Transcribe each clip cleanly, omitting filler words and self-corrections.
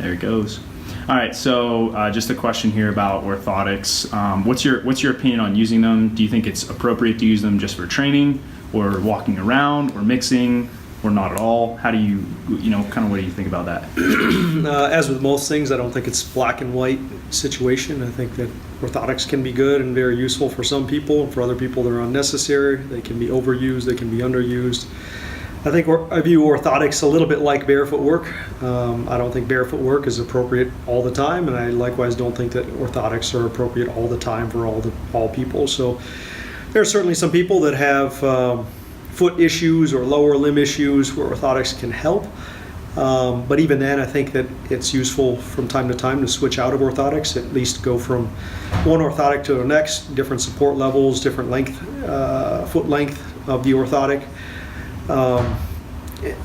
There it goes. All right, so just a question here about orthotics. What's your opinion on using them? Do you think it's appropriate to use them just for training, or walking around, or mixing, or not at all? How do you kind of what do you think about that? As with most things, I don't think it's black and white situation. I think that orthotics can be good and very useful for some people, and for other people they're unnecessary. They can be overused, they can be underused. I think I view orthotics a little bit like barefoot work. I don't think barefoot work is appropriate all the time, and I likewise don't think that orthotics are appropriate all the time for all people. So there are certainly some people that have foot issues or lower limb issues where orthotics can help. But even then, I think that it's useful from time to time to switch out of orthotics, at least go from one orthotic to the next, different support levels, different length, foot length of the orthotic.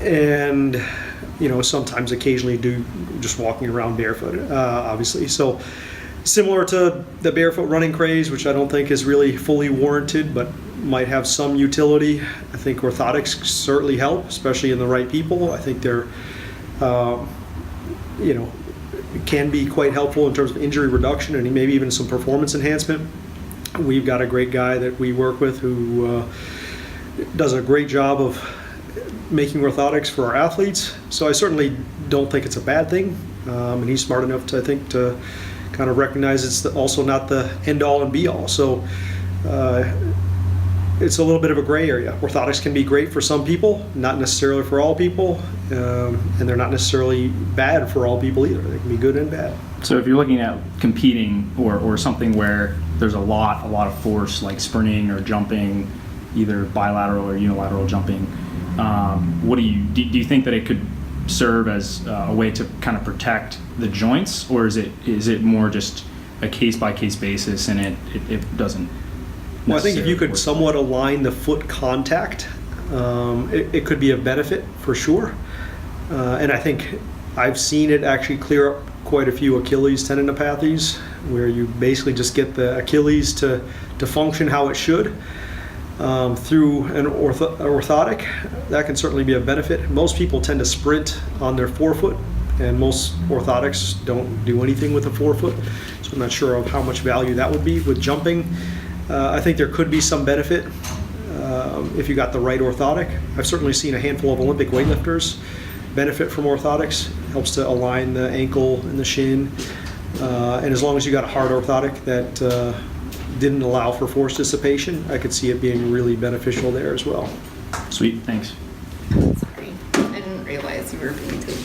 And sometimes occasionally do just walking around barefoot, obviously. So similar to the barefoot running craze, which I don't think is really fully warranted, but might have some utility. I think orthotics certainly help, especially in the right people. I think they're, can be quite helpful in terms of injury reduction and maybe even some performance enhancement. We've got a great guy that we work with who does a great job of making orthotics for our athletes. So I certainly don't think it's a bad thing. And he's smart enough to, I think, to kind of recognize it's also not the end all and be all. So it's a little bit of a gray area. Orthotics can be great for some people, not necessarily for all people, and they're not necessarily bad for all people either. They can be good and bad. So if you're looking at competing or something where there's a lot of force, like sprinting or jumping, either bilateral or unilateral jumping, what do you think that it could serve as a way to kind of protect the joints, or is it more just a case-by-case basis and it doesn't? Well, I think if you could somewhat align the foot contact, it could be a benefit for sure. And I think I've seen it actually clear up quite a few Achilles tendinopathies, where you basically just get the Achilles to function how it should through an orthotic. That can certainly be a benefit. Most people tend to sprint on their forefoot, and most orthotics don't do anything with the forefoot. So I'm not sure of how much value that would be with jumping. I think there could be some benefit if you got the right orthotic. I've certainly seen a handful of Olympic weightlifters benefit from orthotics. It helps to align the ankle and the shin. And as long as you got a hard orthotic that didn't allow for force dissipation, I could see it being really beneficial there as well. Sweet, thanks. Sorry, I didn't realize you were being taped.